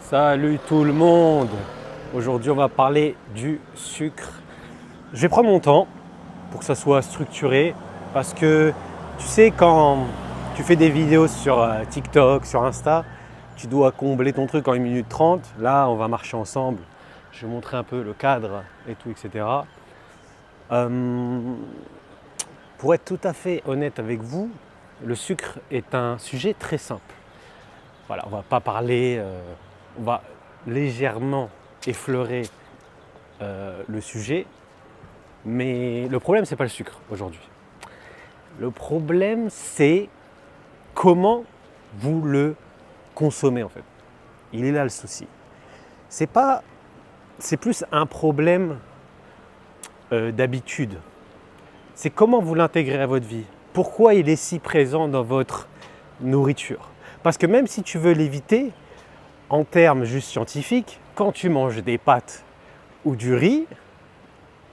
Salut tout le monde. Aujourd'hui on va parler du sucre. Je vais prendre mon temps pour que ça soit structuré parce que tu sais quand tu fais des vidéos sur TikTok, sur Insta, tu dois combler ton truc en 1 minute 30. Là on va marcher ensemble, je vais montrer un peu le cadre et tout, etc. Pour être tout à fait honnête avec vous, le sucre est un sujet très simple. Voilà, on va pas parler, on va légèrement effleurer le sujet, mais le problème c'est pas le sucre aujourd'hui. Le problème c'est comment vous le consommez en fait. Il est là le souci. C'est plus un problème d'habitude. C'est comment vous l'intégrez à votre vie. Pourquoi il est si présent dans votre nourriture. Parce que même si tu veux l'éviter, en termes juste scientifiques, quand tu manges des pâtes ou du riz,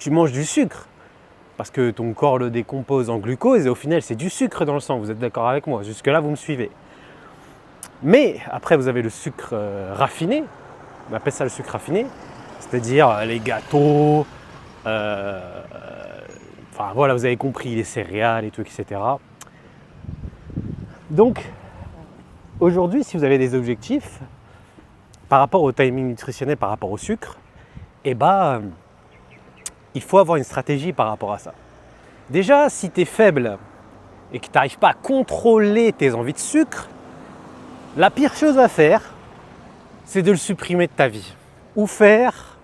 tu manges du sucre. Parce que ton corps le décompose en glucose et au final c'est du sucre dans le sang. Vous êtes d'accord avec moi? Jusque là vous me suivez. Mais après vous avez le sucre raffiné, on appelle ça le sucre raffiné, c'est-à-dire les gâteaux, enfin voilà, vous avez compris, les céréales et tout, etc. Donc aujourd'hui, si vous avez des objectifs par rapport au timing nutritionnel, par rapport au sucre, il faut avoir une stratégie par rapport à ça. Déjà, si tu es faible et que tu n'arrives pas à contrôler tes envies de sucre, la pire chose à faire, c'est de le supprimer de ta vie. Ou faire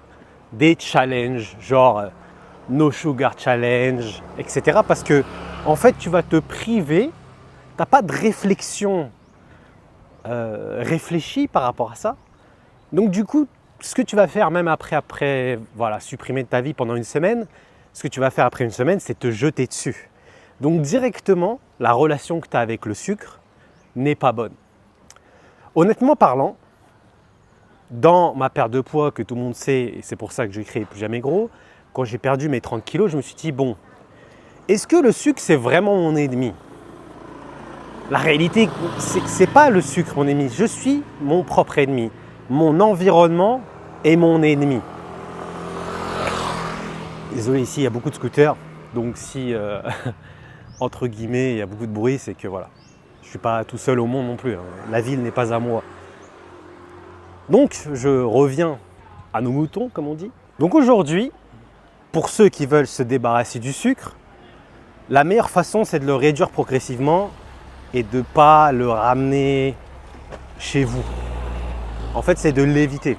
des challenges, genre no sugar challenge, etc. Parce que, en fait, tu vas te priver, tu n'as pas de réflexion réfléchie par rapport à ça. Donc du coup, ce que tu vas faire même après supprimer de ta vie pendant une semaine, ce que tu vas faire après une semaine, c'est te jeter dessus. Donc directement, la relation que tu as avec le sucre n'est pas bonne. Honnêtement parlant, dans ma perte de poids que tout le monde sait, et c'est pour ça que j'ai créé Plus Jamais Gros, quand j'ai perdu mes 30 kilos, je me suis dit, bon, est-ce que le sucre c'est vraiment mon ennemi ? La réalité, c'est pas le sucre mon ennemi, je suis mon propre ennemi. Mon environnement est mon ennemi. Désolé, ici il y a beaucoup de scooters, donc si entre guillemets il y a beaucoup de bruit, c'est que voilà, je ne suis pas tout seul au monde non plus, hein. La ville n'est pas à moi. Donc je reviens à nos moutons, comme on dit. Donc aujourd'hui, pour ceux qui veulent se débarrasser du sucre, la meilleure façon c'est de le réduire progressivement et de ne pas le ramener chez vous. En fait, c'est de l'éviter.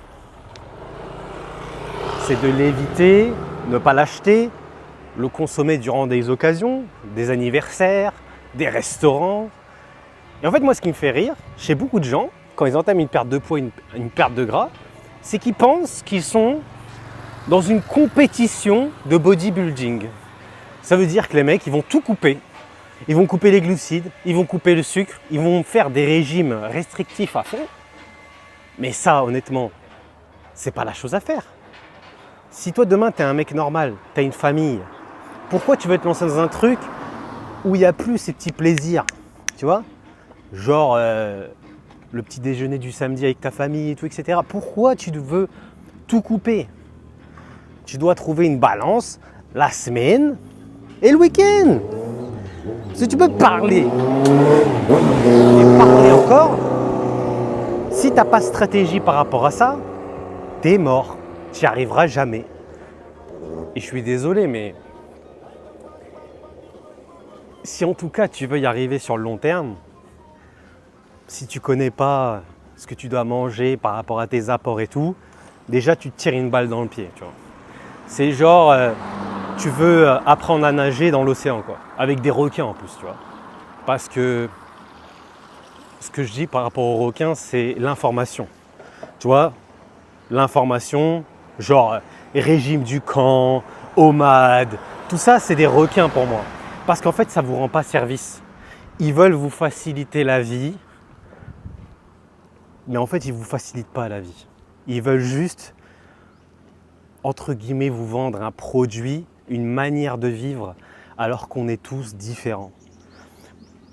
C'est de l'éviter, ne pas l'acheter, le consommer durant des occasions, des anniversaires, des restaurants. Et en fait, moi, ce qui me fait rire, chez beaucoup de gens, quand ils entament une perte de poids, une perte de gras, c'est qu'ils pensent qu'ils sont dans une compétition de bodybuilding. Ça veut dire que les mecs, ils vont tout couper. Ils vont couper les glucides, ils vont couper le sucre, ils vont faire des régimes restrictifs à fond. Mais ça, honnêtement, c'est pas la chose à faire. Si toi, demain, tu es un mec normal, tu as une famille, pourquoi tu veux te lancer dans un truc où il n'y a plus ces petits plaisirs, tu vois ? Genre le petit déjeuner du samedi avec ta famille et tout, etc. Pourquoi tu veux tout couper ? Tu dois trouver une balance la semaine et le week-end. Si tu peux parler et parler encore, si tu n'as pas de stratégie par rapport à ça, t'es mort. Tu n'y arriveras jamais. Et je suis désolé, mais si en tout cas tu veux y arriver sur le long terme, si tu ne connais pas ce que tu dois manger par rapport à tes apports et tout, déjà tu te tires une balle dans le pied. Tu vois. C'est genre, tu veux apprendre à nager dans l'océan, quoi, avec des requins en plus. Tu vois. Parce que ce que je dis par rapport aux requins, c'est l'information. Tu vois, l'information, genre régime du camp, OMAD, tout ça c'est des requins pour moi. Parce qu'en fait ça ne vous rend pas service. Ils veulent vous faciliter la vie, mais en fait ils ne vous facilitent pas la vie. Ils veulent juste, entre guillemets, vous vendre un produit, une manière de vivre, alors qu'on est tous différents.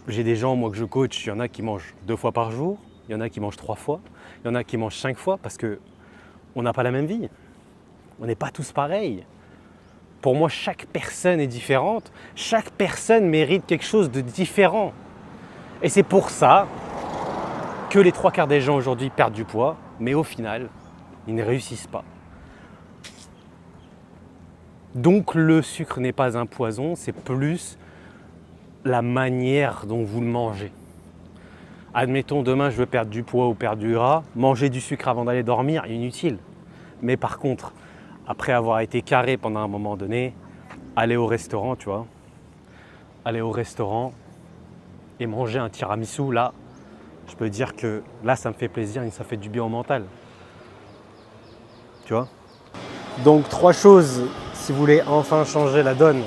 J'ai des gens, moi que je coach, il y en a qui mangent 2 fois par jour, il y en a qui mangent 3 fois, il y en a qui mangent 5 fois parce qu'on n'a pas la même vie. On n'est pas tous pareils. Pour moi, chaque personne est différente. Chaque personne mérite quelque chose de différent. Et c'est pour ça que les 3/4 des gens aujourd'hui perdent du poids, mais au final, ils ne réussissent pas. Donc le sucre n'est pas un poison, c'est plus la manière dont vous le mangez. Admettons, demain je veux perdre du poids ou perdre du gras, manger du sucre avant d'aller dormir, inutile. Mais par contre, après avoir été carré pendant un moment donné, aller au restaurant, tu vois, aller au restaurant et manger un tiramisu, là, je peux dire que là, ça me fait plaisir et ça fait du bien au mental. Tu vois? Donc 3 choses, si vous voulez enfin changer la donne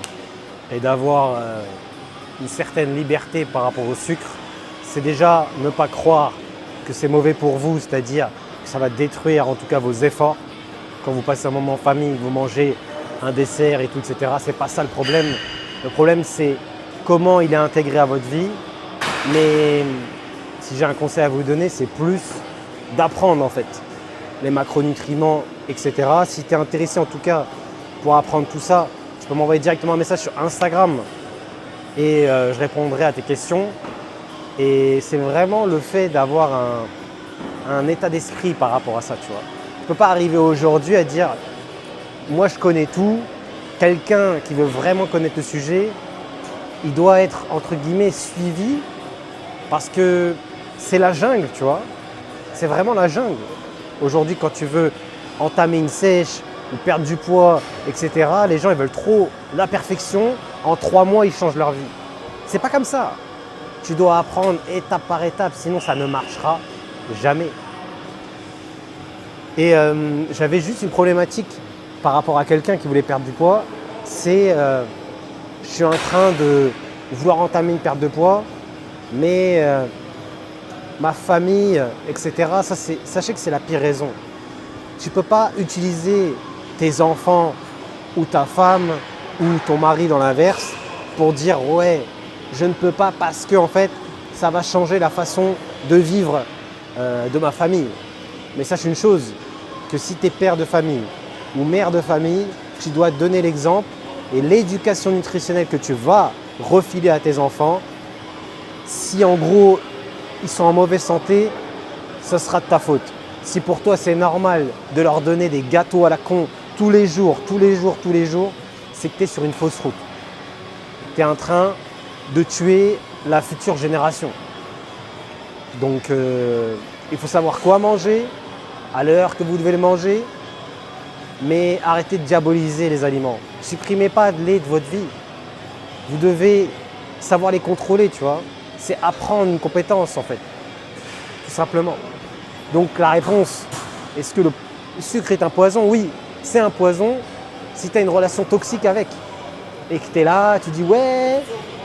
et d'avoir une certaine liberté par rapport au sucre, c'est déjà ne pas croire que c'est mauvais pour vous, c'est-à-dire que ça va détruire en tout cas vos efforts. Quand vous passez un moment en famille, vous mangez un dessert et tout, etc. C'est pas ça le problème. Le problème, c'est comment il est intégré à votre vie. Mais si j'ai un conseil à vous donner, c'est plus d'apprendre en fait les macronutriments, etc. Si tu es intéressé en tout cas pour apprendre tout ça, tu peux m'envoyer directement un message sur Instagram et je répondrai à tes questions. Et c'est vraiment le fait d'avoir un état d'esprit par rapport à ça, tu vois. Tu ne peux pas arriver aujourd'hui à dire « moi je connais tout », quelqu'un qui veut vraiment connaître le sujet, il doit être entre guillemets suivi parce que c'est la jungle, tu vois. C'est vraiment la jungle. Aujourd'hui, quand tu veux entamer une sèche ou perdre du poids, etc., les gens ils veulent trop la perfection. En 3 mois, ils changent leur vie. C'est pas comme ça. Tu dois apprendre étape par étape, sinon ça ne marchera jamais. Et j'avais juste une problématique par rapport à quelqu'un qui voulait perdre du poids. C'est je suis en train de vouloir entamer une perte de poids, mais ma famille, etc., sachez que c'est la pire raison. Tu ne peux pas utiliser tes enfants ou ta femme ou ton mari dans l'inverse pour dire « ouais, je ne peux pas parce que en fait, ça va changer la façon de vivre de ma famille ». Mais sache une chose, que si tu es père de famille ou mère de famille, tu dois donner l'exemple et l'éducation nutritionnelle que tu vas refiler à tes enfants, si en gros ils sont en mauvaise santé, ce sera de ta faute. Si pour toi c'est normal de leur donner des gâteaux à la con tous les jours, c'est que tu es sur une fausse route. Tu es en train de tuer la future génération. Donc il faut savoir quoi manger, à l'heure que vous devez le manger, mais arrêtez de diaboliser les aliments. Supprimez pas de lait de votre vie. Vous devez savoir les contrôler, tu vois. C'est apprendre une compétence en fait, tout simplement. Donc la réponse, est-ce que le sucre est un poison? Oui, c'est un poison si tu as une relation toxique avec. Et que tu es là, tu dis ouais,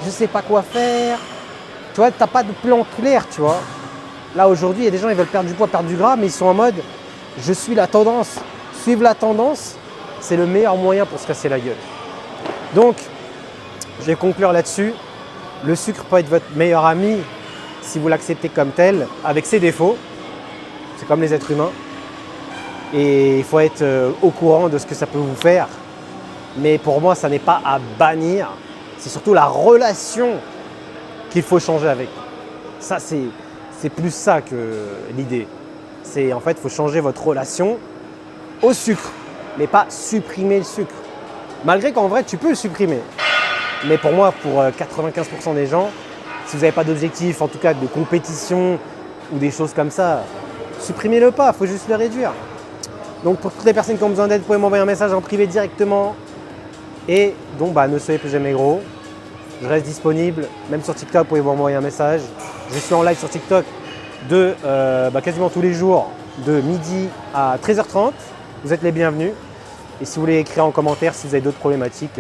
je sais pas quoi faire. Tu vois, tu n'as pas de plan clair, tu vois. Là aujourd'hui, il y a des gens qui veulent perdre du poids, perdre du gras, mais ils sont en mode je suis la tendance. Suivre la tendance, c'est le meilleur moyen pour se casser la gueule. Donc, je vais conclure là-dessus. Le sucre peut être votre meilleur ami si vous l'acceptez comme tel, avec ses défauts. C'est comme les êtres humains. Et il faut être au courant de ce que ça peut vous faire. Mais pour moi, ça n'est pas à bannir. C'est surtout la relation qu'il faut changer avec. Ça, c'est plus ça que l'idée. C'est en fait, il faut changer votre relation au sucre, mais pas supprimer le sucre. Malgré qu'en vrai, tu peux le supprimer. Mais pour moi, pour 95% des gens, si vous n'avez pas d'objectif, en tout cas de compétition ou des choses comme ça, supprimez-le pas, il faut juste le réduire. Donc pour toutes les personnes qui ont besoin d'aide, vous pouvez m'envoyer un message en privé directement. Et donc, ne soyez plus jamais gros. Je reste disponible, même sur TikTok, vous pouvez m'envoyer un message. Je suis en live sur TikTok de quasiment tous les jours, de midi à 13h30. Vous êtes les bienvenus. Et si vous voulez écrire en commentaire si vous avez d'autres problématiques,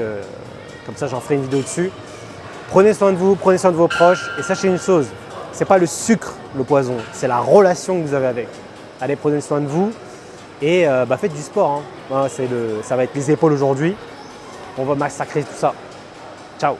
comme ça j'en ferai une vidéo dessus. Prenez soin de vous, prenez soin de vos proches. Et sachez une chose, ce n'est pas le sucre le poison, c'est la relation que vous avez avec. Allez, prenez soin de vous et faites du sport. Hein. Ça va être les épaules aujourd'hui. On va massacrer tout ça. Ciao.